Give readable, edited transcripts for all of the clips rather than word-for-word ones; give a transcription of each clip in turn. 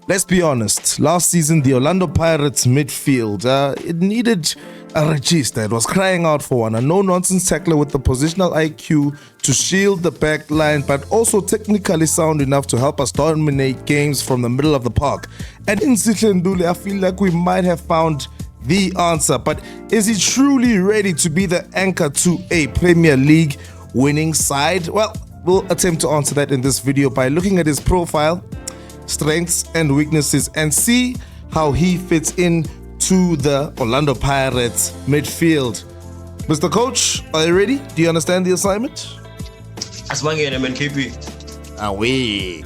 Let's be honest, last season the Orlando Pirates midfield, it needed a Regista. It was crying out for one, a no-nonsense tackler with the positional IQ to shield the back line, but also technically sound enough to help us dominate games from the middle of the park. And in SIHLE Nduli, I feel like we might have found the answer, but is he truly ready to be the anchor to a Premier League winning side? Well, we'll attempt to answer that in this video by looking at his profile, strengths and weaknesses, and see how he fits in to the Orlando Pirates midfield. Mr. Coach, are you ready? Do you understand the assignment? Asibangene man KP. Away.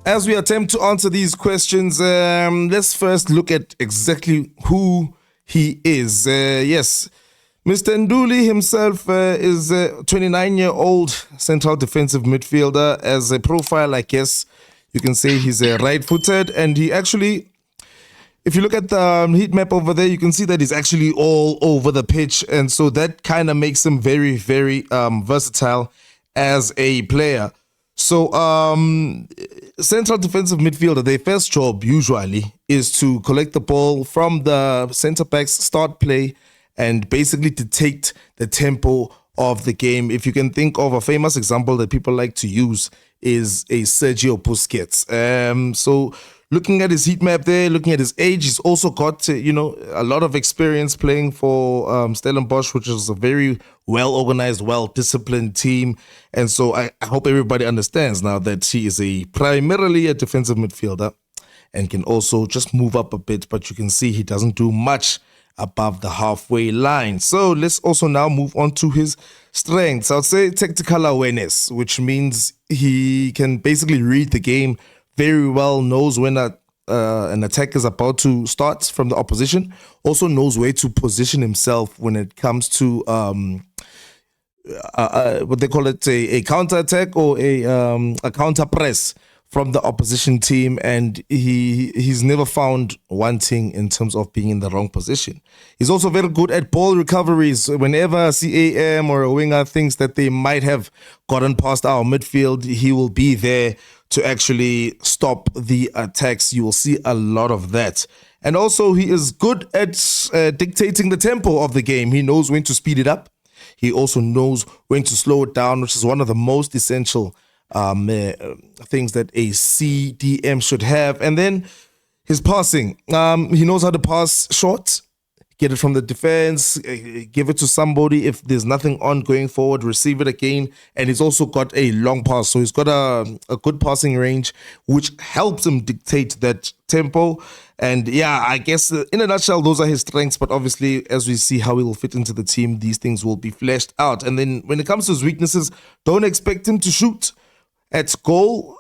As we attempt to answer these questions, let's first look at exactly who he is. Yes, Mr. Nduli himself is a 29-year-old central defensive midfielder. As a profile, I guess you can say he's a right-footed, and he actually, if you look at the heat map over there, you can see that he's actually all over the pitch, and so that kind of makes him very, very versatile as a player. So, central defensive midfielder, their first job usually is to collect the ball from the center backs, start play, and basically dictate the tempo of the game. If you can think of a famous example that people like to use is a Sergio Busquets. So looking at his heat map there, looking at his age, he's also got, a lot of experience playing for Stellenbosch, which is a very well-organized, well-disciplined team. And so I hope everybody understands now that he is primarily a defensive midfielder and can also just move up a bit, but you can see he doesn't do much above the halfway line. So let's also now move on to his strengths. I would say tactical awareness, which means he can basically read the game very well, knows when an attack is about to start from the opposition, also knows where to position himself when it comes to what they call it, a counter attack or a counter press from the opposition team, and he's never found wanting in terms of being in the wrong position. He's also very good at ball recoveries. Whenever a CAM or a winger thinks that they might have gotten past our midfield, he will be there to actually stop the attacks. You will see a lot of that. And also he is good at dictating the tempo of the game. He knows when to speed it up. He also knows when to slow it down, which is one of the most essential things that a CDM should have. And then his passing, he knows how to pass short, get it from the defense, give it to somebody if there's nothing on going forward, receive it again. And he's also got a long pass, so he's got a good passing range, which helps him dictate that tempo. And yeah, I guess in a nutshell, those are his strengths. But obviously, as we see how he will fit into the team, these things will be fleshed out. And then when it comes to his weaknesses, don't expect him to shoot at goal.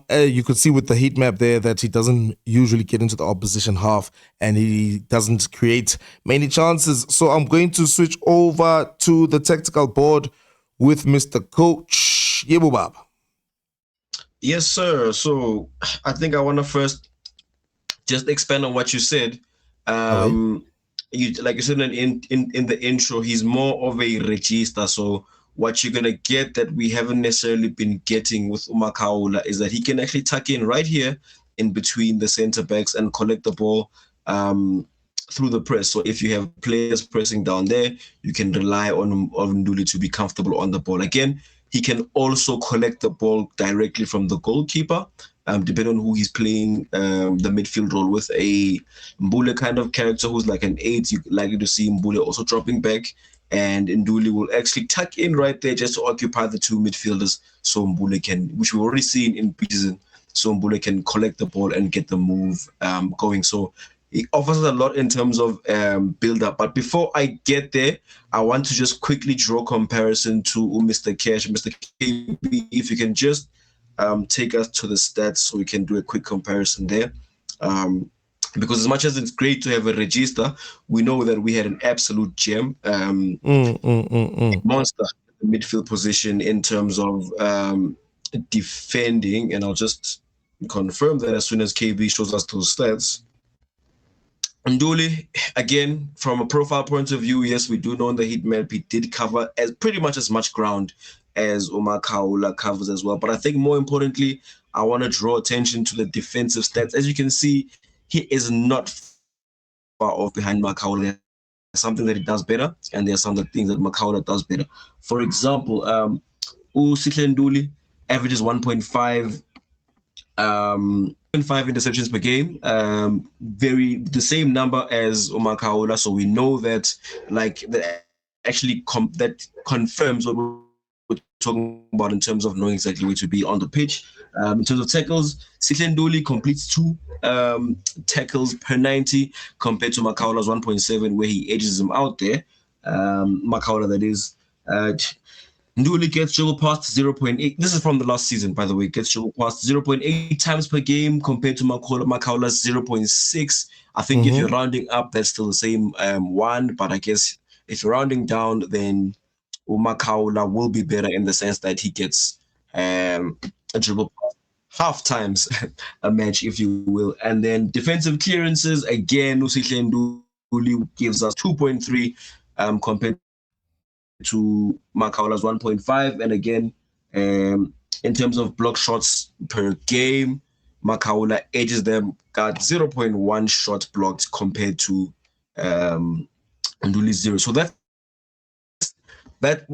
You could see with the heat map there that he doesn't usually get into the opposition half and he doesn't create many chances. So I'm going to switch over to the tactical board with Mr. Coach Yebubab. Yes, sir. So I think I want to first just expand on what you said. You like you said in the intro, he's more of a regista. So what you're gonna get that we haven't necessarily been getting with Umakaula is that he can actually tuck in right here in between the center backs and collect the ball through the press. So if you have players pressing down there, you can rely on Nduli to be comfortable on the ball. Again, he can also collect the ball directly from the goalkeeper, depending on who he's playing the midfield role with. A Mbule kind of character who's like an 8, you're likely to see Mbule also dropping back, and Nduli will actually tuck in right there just to occupy the two midfielders, so Mbule can, which we've already seen in preseason, so Mbule can collect the ball and get the move going. So it offers a lot in terms of build-up. But before I get there, I want to just quickly draw comparison to Mr. Cash. Mr. KB, if you can just take us to the stats so we can do a quick comparison there. Because as much as it's great to have a Regista, we know that we had an absolute gem, monster in the midfield position in terms of defending. And I'll just confirm that as soon as KB shows us those stats. Nduli, again, from a profile point of view, yes, we do know on the heat map he did cover as pretty much as much ground as Kaula covers as well. But I think more importantly, I want to draw attention to the defensive stats. As you can see, he is not far off behind Makaula. There's something that he does better, and there's some of the things that Makaula does better. For example, SIHLE Nduli averages 1.5 5 interceptions per game, very the same number as Kaula. So we know that that actually that confirms what we're talking about in terms of knowing exactly where to be on the pitch. In terms of tackles, SIHLE Nduli completes 2 tackles per 90 compared to Makaula's 1.7, where he edges him out there. Makaula, that is. Nduli gets dribble past 0.8. This is from the last season, by the way. Gets dribble past 0.8 times per game compared to Makaula's 0.6. I think if you're rounding up, that's still the same 1. But I guess if you're rounding down, then Makaula will be better in the sense that he gets a dribble past half times a match, if you will. And then defensive clearances, again, SIHLE Nduli gives us 2.3 compared to Makaula's 1.5. And again, in terms of block shots per game, Makaula edges them, got 0.1 shot blocked compared to Nduli's 0. So that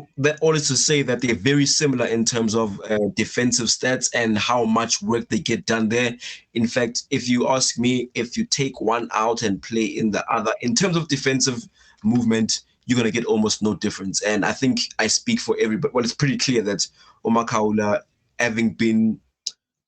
all is to say that they're very similar in terms of defensive stats and how much work they get done there. In fact, if you ask me, if you take one out and play in the other, in terms of defensive movement, you're going to get almost no difference. And I think I speak for everybody. Well, it's pretty clear that Kaula, having been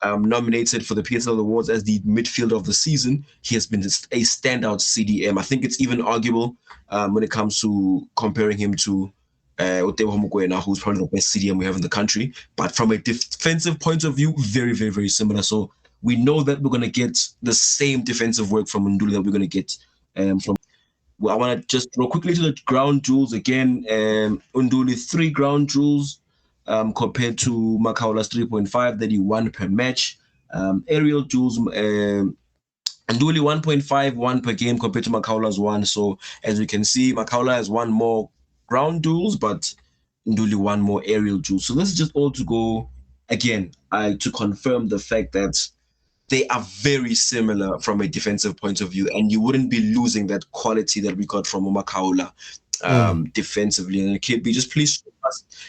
nominated for the PSL Awards as the midfielder of the season, he has been a standout CDM. I think it's even arguable when it comes to comparing him to Otebo Homokwena, who's probably the best CDM we have in the country. But from a defensive point of view, very, very, very similar. So we know that we're going to get the same defensive work from Nduli that we're going to get from. Well, I want to just go quickly to the ground jewels again. Nduli 3 ground jewels compared to Makaula's 3.5 that he won per match. Aerial jewels, Nduli 1.5, 1 per game compared to Makaula's 1. So as we can see, Makaula has 1 more ground jewels, but Nduli 1 more aerial jewels. So this is just all to go again to confirm the fact that they are very similar from a defensive point of view, and you wouldn't be losing that quality that we got from Makaula defensively. And it could be just please,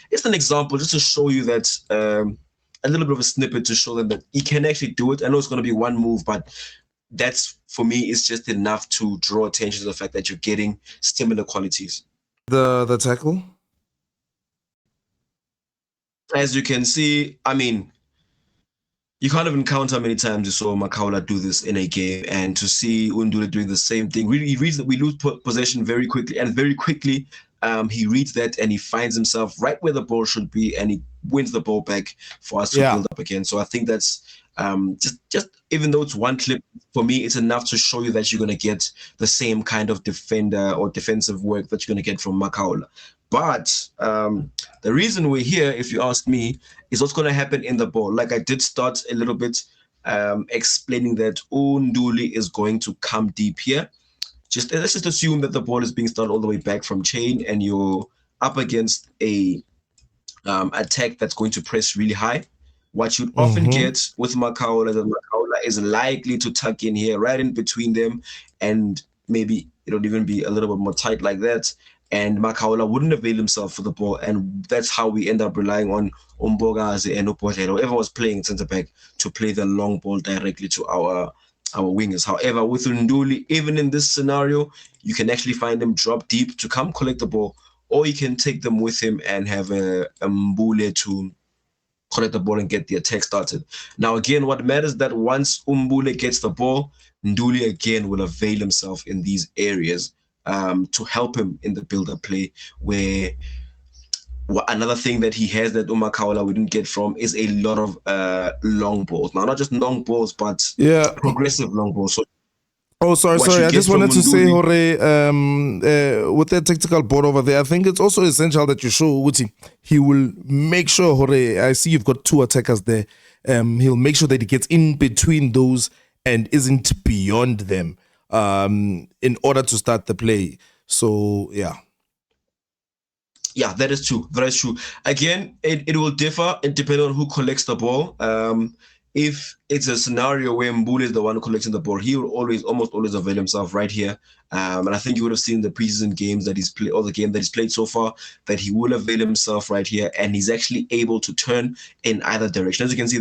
it's an example just to show you that a little bit of a snippet to show them that he can actually do it. I know it's going to be 1 move, but that's for me is just enough to draw attention to the fact that you're getting similar qualities. The tackle, as you can see, I mean, you can't even count how many times you saw Makaula do this in a game, and to see Nduli doing the same thing. Really, we lose possession very quickly, and very quickly he reads that and he finds himself right where the ball should be, and he wins the ball back for us to build up again. So I think that's just even though it's 1 clip, for me, it's enough to show you that you're going to get the same kind of defender or defensive work that you're going to get from Makaula. But the reason we're here, if you ask me, is what's going to happen in the ball. Like I did start a little bit explaining that Nduli is going to come deep here. Let's just assume that the ball is being started all the way back from chain, and you're up against a attack that's going to press really high. What you'd often get with Makaula, that Makaula is likely to tuck in here, right in between them, and maybe it'll even be a little bit more tight like that. And Makaula wouldn't avail himself for the ball, and that's how we end up relying on Umbogazi and Upotlelo, whoever was playing centre back, to play the long ball directly to our wingers. However, with Nduli, even in this scenario, you can actually find him drop deep to come collect the ball, or you can take them with him and have a Mbule to collect the ball and get the attack started. Now, again, what matters is that once Mbule gets the ball, Nduli again will avail himself in these areas to help him in the build-up play, where another thing that he has that Makaula wouldn't get from is a lot of long balls. Now, not just long balls, but progressive long balls. So sorry. I just wanted to say, Hore, with that tactical board over there, I think it's also essential that you show Uti. He will make sure, Hore, I see you've got 2 attackers there. He'll make sure that he gets in between those and isn't beyond them. in order to start the play. So yeah. Yeah, that is true. That is true. Again, it will differ depending on who collects the ball. If it's a scenario where Nduli is the one collecting the ball, he will almost always avail himself right here. And I think you would have seen the preseason games that he's played, or the game that he's played so far, that he will avail himself right here, and he's actually able to turn in either direction. As you can see,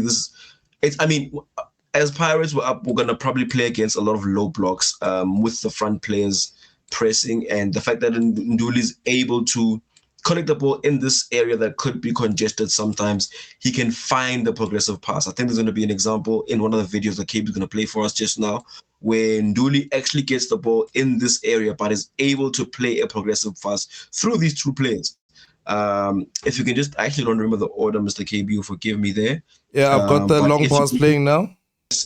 as Pirates, we're going to probably play against a lot of low blocks with the front players pressing, and the fact that Nduli is able to collect the ball in this area that could be congested sometimes, he can find the progressive pass. I think there's going to be an example in one of the videos that KB is going to play for us just now, where Nduli actually gets the ball in this area, but is able to play a progressive pass through these two players. If you can just, I actually don't remember the order, Mr. KB, you forgive me there. Yeah, I've got the long pass playing now.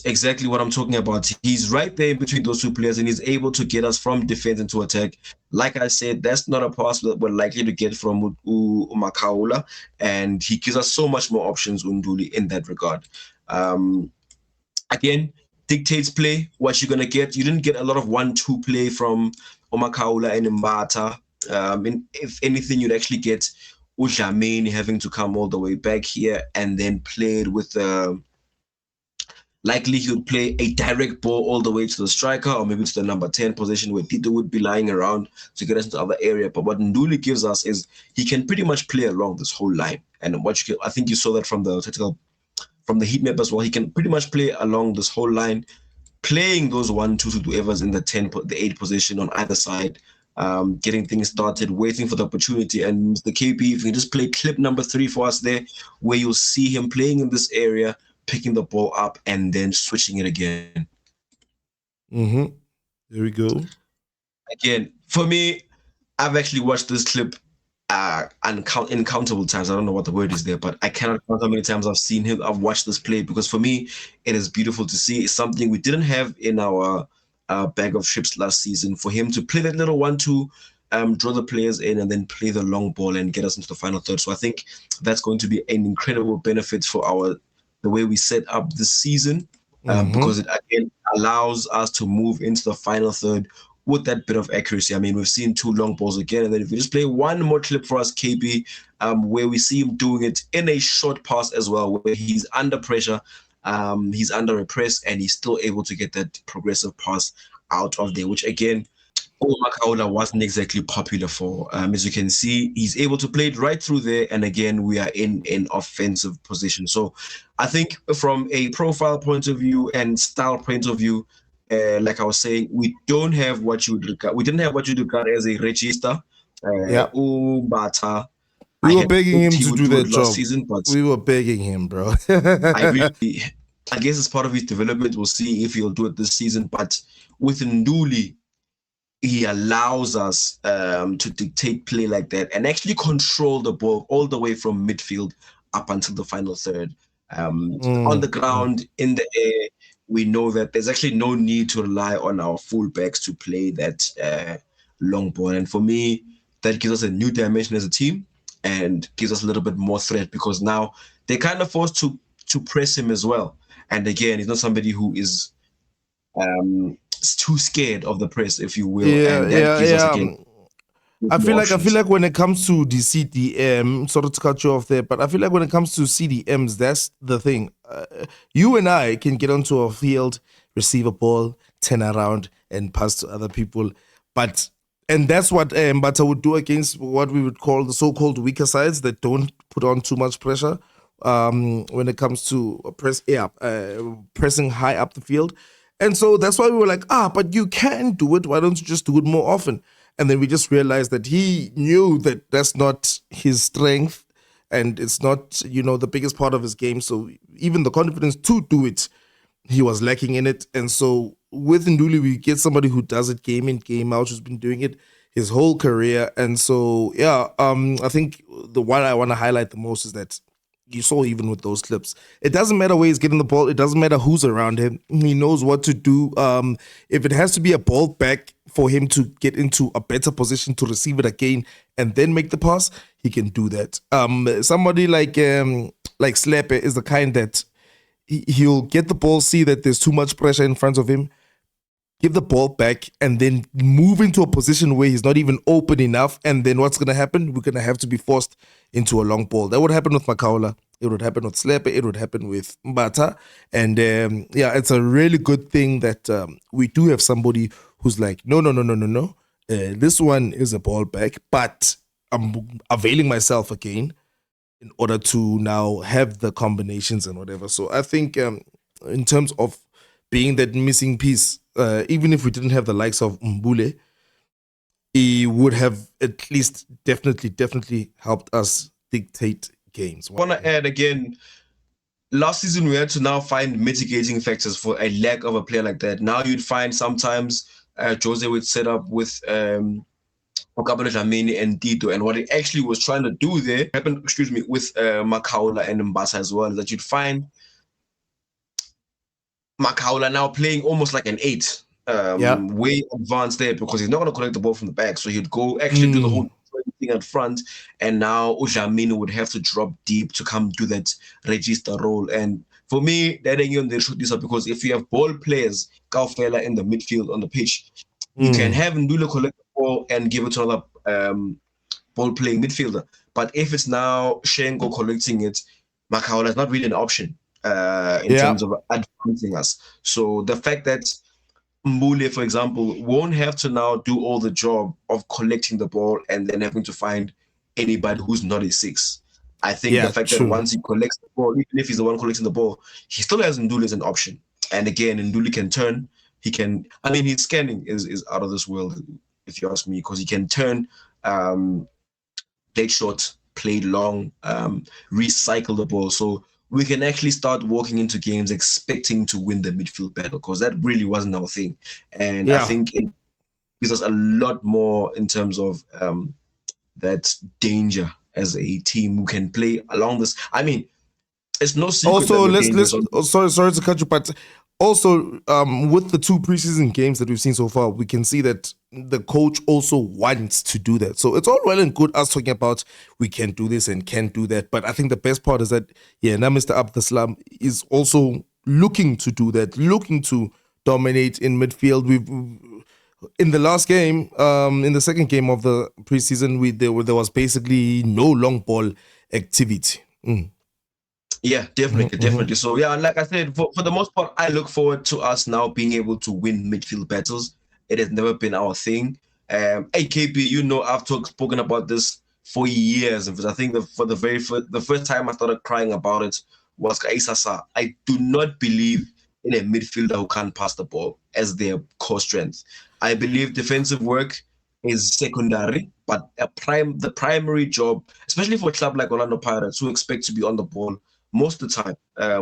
Exactly what I'm talking about. He's right there in between those two players, and he's able to get us from defense into attack. Like I said, that's not a pass that we're likely to get from Makaula, and he gives us so much more options, Nduli, in that regard. Again, dictates play, what you're going to get. You didn't get a lot of 1-2 play from Omakaula and Mbata. If anything, you'd actually get Ujamini having to come all the way back here and then played with likely he would play a direct ball all the way to the striker, or maybe to the number 10 position where Tito would be lying around to get us into the other area. But what Nduli gives us is he can pretty much play along this whole line. And I think you saw that from the heat map as well. He can pretty much play along this whole line, playing those 1-2 to whoever's in the 8 position on either side, getting things started, waiting for the opportunity. And the KP, if you can just play clip number 3 for us there, where you'll see him playing in this area, picking the ball up and then switching it again. There we go. Again, for me, I've actually watched this clip uncountable times. I don't know what the word is there, but I cannot count how many times I've watched this play, because for me, it is beautiful to see. It's something we didn't have in our bag of chips last season. For him to play that little 1-2, draw the players in, and then play the long ball and get us into the final third. So I think that's going to be an incredible benefit for the way we set up this season, because it again allows us to move into the final third with that bit of accuracy. I mean, we've seen 2 long balls again, and then if we just play one more clip for us, KB, where we see him doing it in a short pass as well, where he's under pressure, he's under a press, and he's still able to get that progressive pass out of there, which again, Makaula wasn't exactly popular for. As you can see, he's able to play it right through there, and again, we are in an offensive position. So I think from a profile point of view and style point of view, like I was saying, we didn't have what you would regard as a Regista. Bata. We were begging him to do that job. Season, but we were begging him, bro. I guess as part of his development, we'll see if he'll do it this season. But with Nduli, he allows us to dictate play like that and actually control the ball all the way from midfield up until the final third. On the ground, in the air, we know that there's actually no need to rely on our fullbacks to play that long ball. And for me, that gives us a new dimension as a team and gives us a little bit more threat, because now they're kind of forced to press him as well. And again, he's not somebody who is too scared of the press, if you will. I feel like when it comes to the CDM, sorry to cut you off there, but I feel like when it comes to CDMs, that's the thing. You and I can get onto a field, receive a ball, turn around, and pass to other people. And that's what Mbata would do against what we would call the so-called weaker sides that don't put on too much pressure when it comes to pressing high up the field. And so that's why we were like, but you can do it. Why don't you just do it more often? And then we just realized that he knew that that's not his strength, and it's not, the biggest part of his game. So even the confidence to do it, he was lacking in it. And so with Nduli, we get somebody who does it game in, game out, who's been doing it his whole career. And so, I think the one I want to highlight the most is that you saw even with those clips, it doesn't matter where he's getting the ball. It doesn't matter who's around him. He knows what to do. If it has to be a ball back for him to get into a better position to receive it again and then make the pass, he can do that. Somebody like Slepe is the kind that he'll get the ball, see that there's too much pressure in front of him, give the ball back, and then move into a position where he's not even open enough. And then what's going to happen? We're going to have to be forced into a long ball. That would happen with Makaula. It would happen with Slepe. It would happen with Mbata. And it's a really good thing that we do have somebody who's like, no. This one is a ball back, but I'm availing myself again in order to now have the combinations and whatever. So I think in terms of being that missing piece, even if we didn't have the likes of Mbule, he would have at least definitely helped us dictate games. I want to add again, last season we had to now find mitigating factors for a lack of a player like that. Now you'd find sometimes Jose would set up with Okabelo Dlamini and Tito, and what he actually was trying to do there happened, with Makaula and Mbasa as well, that you'd find Makaula now playing almost like an 8, way advanced there, because he's not going to collect the ball from the back, so he'd go actually do the whole thing at front, and now Dlamini would have to drop deep to come do that Regista role. And for me, that ain't they shoot this up, because if you have ball players, Kaufela in the midfield on the pitch, you can have Nduli collect the ball and give it to another ball playing midfielder. But if it's now Shengo collecting it, Makaula is not really an option in terms of advancing us. So the fact that Mbule, for example, won't have to now do all the job of collecting the ball and then having to find anybody who's not a 6. I think the fact that once he collects the ball, even if he's the one collecting the ball, he still has Nduli as an option. And again, Nduli can turn. He can, I mean, his scanning is out of this world, if you ask me, because he can turn, play short, play long, recycle the ball. So we can actually start walking into games expecting to win the midfield battle, because that really wasn't our thing. And I think it gives us a lot more in terms of that danger as a team who can play along this. I mean, it's no secret. Also, sorry to cut you, but also with the 2 preseason games that we've seen so far, we can see that the coach also wants to do that. So it's all well and good us talking about we can do this and can do that, but I think the best part is that now Mr. Abdeslam is also looking to do that, looking to dominate in midfield. In the last game, in the second game of the preseason, there was basically no long ball activity. Yeah, definitely. So like I said, for the most part, I look forward to us now being able to win midfield battles. It has never been our thing. AKB, I've spoken about this for years. I think the first time I started crying about it was Kaisasa. I do not believe in a midfielder who can't pass the ball as their core strength. I believe defensive work is secondary, but the primary job, especially for a club like Orlando Pirates, who expect to be on the ball most of the time,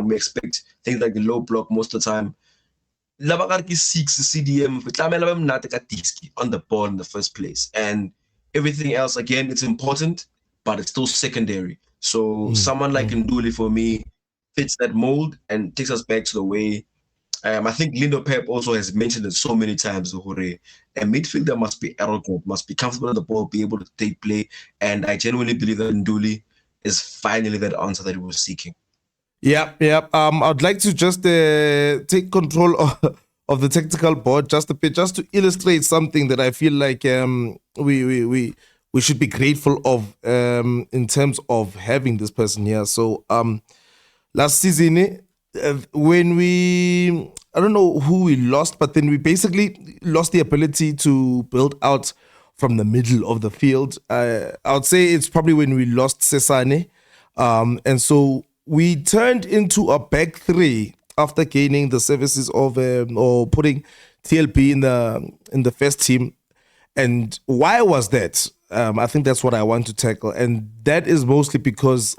we expect things like the low block most of the time. 6 CDM on the ball in the first place, and everything else, again, it's important, but it's still secondary. So someone like Nduli, for me, fits that mold and takes us back to the way I think Lindo Pep also has mentioned it so many times. A midfielder must be arrogant, must be comfortable on the ball, be able to take play, and I genuinely believe that Nduli is finally that answer that he was seeking. I'd like to just take control of the technical board just a bit, just to illustrate something that I feel like we should be grateful of in terms of having this person here. So last season, when I don't know who we lost, but then we basically lost the ability to build out from the middle of the field. I would say it's probably when we lost Sesane. And so we turned into a back 3 after gaining the services of or putting TLP in the first team. And why was that? I think that's what I want to tackle. And that is mostly because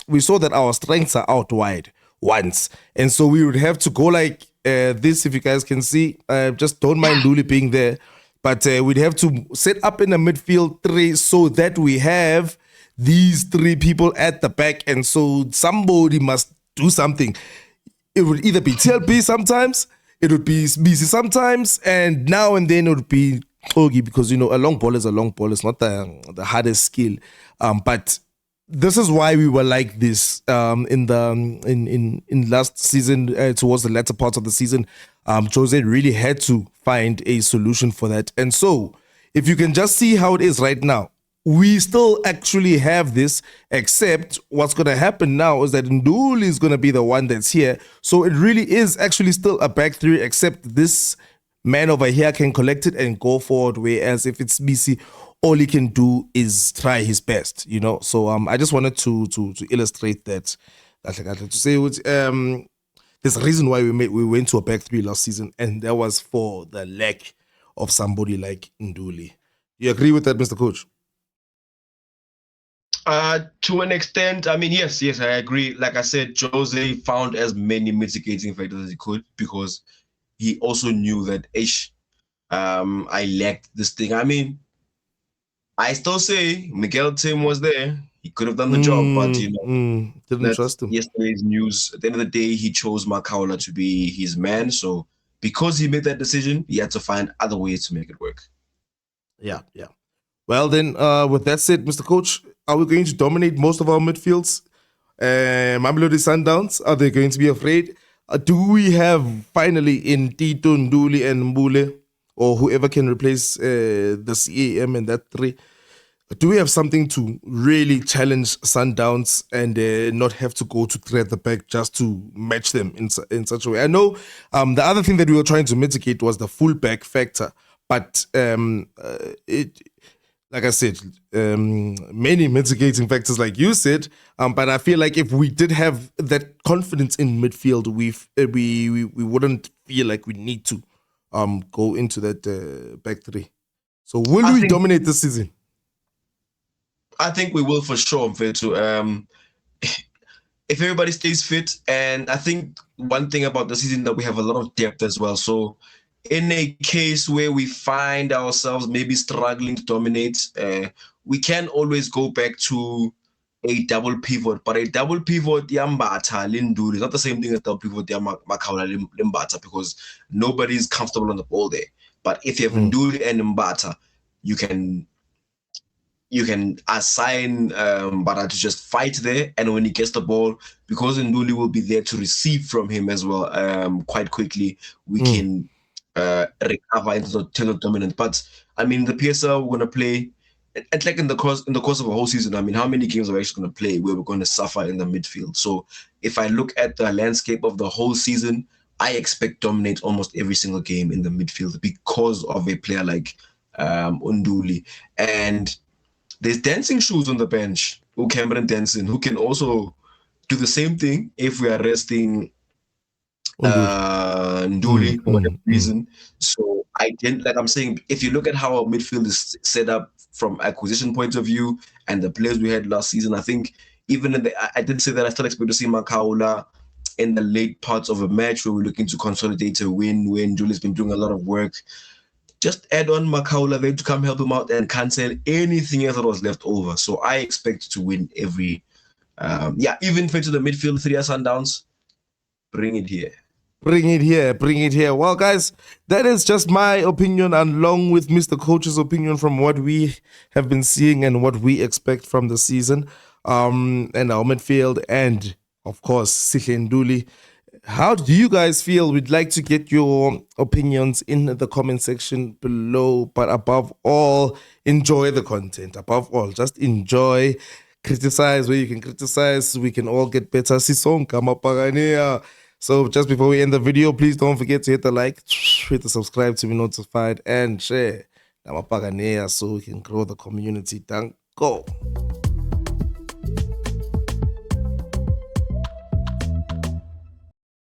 we saw that our strengths are out wide once. And so we would have to go like this, if you guys can see. Just don't mind Nduli being there. But we'd have to set up in a midfield 3 so that we have these 3 people at the back. And so somebody must do something. It would either be TLP sometimes, it would be BC sometimes, and now and then it would be Ogi, because, a long ball is a long ball. It's not the hardest skill. But this is why we were like this in the in last season, towards the latter part of the season. Jose really had to find a solution for that. And so if you can just see how it is right now, we still actually have this, except what's going to happen now is that Nduli is going to be the one that's here. So it really is actually still a back three, except this man over here can collect it and go forward. Whereas if it's BC, all he can do is try his best, you know. So I just wanted to illustrate that. To say there's a reason why we went to a back three last season, and that was for the lack of somebody like Nduli. You agree with that, Mr. Coach? To an extent, I mean, yes, I agree. Like I said, Jose found as many mitigating factors as he could, because he also knew that I lacked this thing. I mean, I still say Miguel Tim was there. He could have done the job, but didn't trust him. Yesterday's news. At the end of the day, he chose Makaula to be his man. So because he made that decision, he had to find other ways to make it work. Yeah. Well, then, with that said, Mr. Coach, are we going to dominate most of our midfields? Mamelodi Sundowns, are they going to be afraid? Do we have finally in Tito, Nduli, and Mbule, or whoever can replace the CAM and that three? Do we have something to really challenge Sundowns and not have to go to thread the back just to match them in such a way? I know the other thing that we were trying to mitigate was the fullback factor, but like I said, many mitigating factors, like you said. But I feel like if we did have that confidence in midfield, we wouldn't feel like we need to go into that back three. So will we dominate this season? I think we will for sure, Mfethu. If everybody stays fit, and I think one thing about the season that we have a lot of depth as well. So in a case where we find ourselves maybe struggling to dominate, we can always go back to a double pivot. But a double pivot, Yambata, Linduri, is not the same thing as double pivot, Makaula, Limbata, because nobody's comfortable on the ball there. But if you have Nduli and Mbata, you can assign Bara to just fight there, and when he gets the ball, because Nduli will be there to receive from him as well, quite quickly, we can recover into the total dominant. But I mean, the PSL we're gonna play, and like in the course of a whole season, I mean, how many games are we actually gonna play where we're gonna suffer in the midfield? So if I look at the landscape of the whole season, I expect dominate almost every single game in the midfield because of a player like Nduli. And there's dancing shoes on the bench, Cameron Denson, who can also do the same thing if we are resting Nduli for whatever reason. So I'm saying, if you look at how our midfield is set up from acquisition point of view and the players we had last season, I think even I did say that I still expect to see Makaula in the late parts of a match where we're looking to consolidate a win, when Julia's been doing a lot of work. Just add on Makaula there to come help him out and cancel anything else that was left over. So I expect to win every, even to the midfield, 3 Sundowns, bring it here. Bring it here. Well, guys, that is just my opinion, along with Mr. Coach's opinion from what we have been seeing and what we expect from the season, and our midfield, and of course, SIHLE Nduli. How do you guys feel? We'd like to get your opinions in the comment section below. But above all, enjoy the content. Above all, just enjoy. Criticize where you can criticize. We can all get better. So just before we end the video, please don't forget to hit the like, hit the subscribe to be notified, and share. So we can grow the community. Thank you.